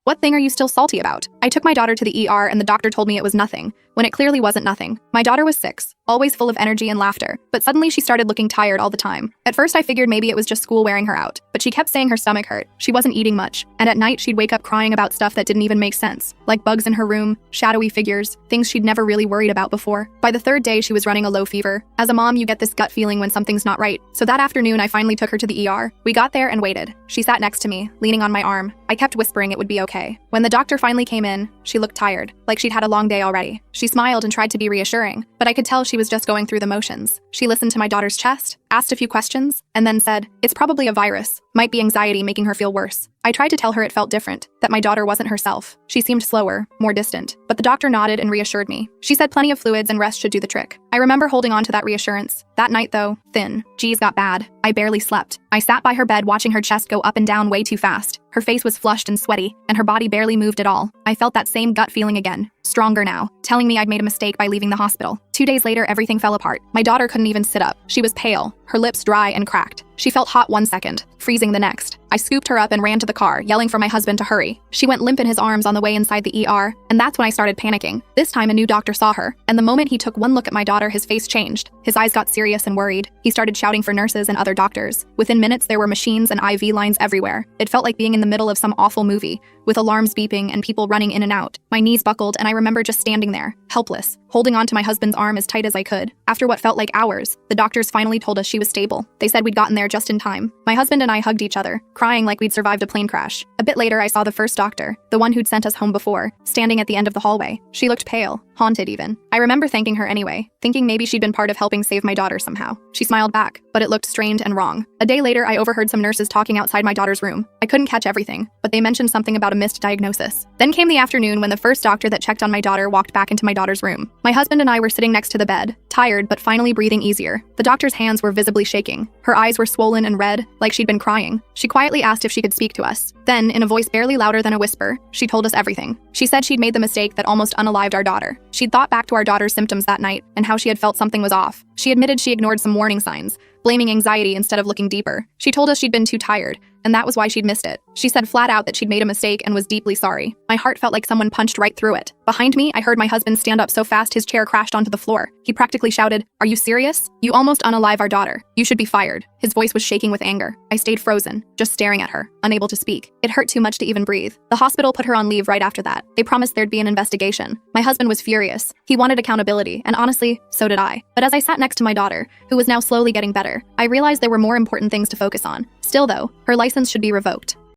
What thing are you still salty about? I took my daughter to the ER and the doctor told me it was nothing, when it clearly wasn't nothing. My daughter was 6, always full of energy and laughter, but suddenly she started looking tired all the time. At first I figured maybe it was just school wearing her out, but she kept saying her stomach hurt, she wasn't eating much, and at night she'd wake up crying about stuff that didn't even make sense, like bugs in her room, shadowy figures, things she'd never really worried about before. By the 3rd day she was running a low fever. As a mom, you get this gut feeling when something's not right, so that afternoon I finally took her to the ER. We got there and waited. She sat next to me, leaning on my arm. I kept whispering it would be okay. When the doctor finally came in, she looked tired, like she'd had a long day already. She smiled and tried to be reassuring, but I could tell she was just going through the motions. She listened to my daughter's chest, asked a few questions, and then said, "It's probably a virus. Might be anxiety making her feel worse." I tried to tell her it felt different, that my daughter wasn't herself. She seemed slower, more distant, but the doctor nodded and reassured me. She said plenty of fluids and rest should do the trick. I remember holding on to that reassurance. That night though, thin. G's got bad. I barely slept. I sat by her bed watching her chest go up and down way too fast. Her face was flushed and sweaty, and her body barely moved at all. I felt that same gut feeling again, stronger now, telling me I'd made a mistake by leaving the hospital. 2 days later, everything fell apart. My daughter couldn't even sit up. She was pale, her lips dry and cracked. She felt hot one second, freezing the next. I scooped her up and ran to the car, yelling for my husband to hurry. She went limp in his arms on the way inside the ER, and that's when I started panicking. This time a new doctor saw her, and the moment he took one look at my daughter, his face changed. His eyes got serious and worried. He started shouting for nurses and other doctors. Within minutes, there were machines and IV lines everywhere. It felt like being in the middle of some awful movie, with alarms beeping and people running in and out. My knees buckled, and I remember just standing there, helpless, holding on to my husband's arm as tight as I could. After what felt like hours, the doctors finally told us she was stable. They said we'd gotten there just in time. My husband and I hugged each other, crying like we'd survived a plane crash. A bit later, I saw the first doctor, the one who'd sent us home before, standing at the end of the hallway. She looked pale, haunted even. I remember thanking her anyway, thinking maybe she'd been part of helping save my daughter somehow. She smiled back, but it looked strained and wrong. A day later, I overheard some nurses talking outside my daughter's room. I couldn't catch everything, but they mentioned something about a missed diagnosis. Then came the afternoon when the first doctor that checked on my daughter walked back into my daughter's room. My husband and I were sitting next to the bed, tired but finally breathing easier. The doctor's hands were visibly shaking. Her eyes were swollen and red, like she'd been crying. She quietly asked if she could speak to us. Then, in a voice barely louder than a whisper, she told us everything. She said she'd made the mistake that almost unalived our daughter. She'd thought back to our daughter's symptoms that night and how she had felt something was off. She admitted she ignored some warning signs, blaming anxiety instead of looking deeper. She told us she'd been too tired, and that was why she'd missed it. She said flat out that she'd made a mistake and was deeply sorry. My heart felt like someone punched right through it. Behind me, I heard my husband stand up so fast his chair crashed onto the floor. He practically shouted, "Are you serious? You almost unalive our daughter. You should be fired." His voice was shaking with anger. I stayed frozen, just staring at her, unable to speak. It hurt too much to even breathe. The hospital put her on leave right after that. They promised there'd be an investigation. My husband was furious. He wanted accountability, and honestly, so did I. But as I sat next to my daughter, who was now slowly getting better, I realized there were more important things to focus on. Still though, her license should be revoked.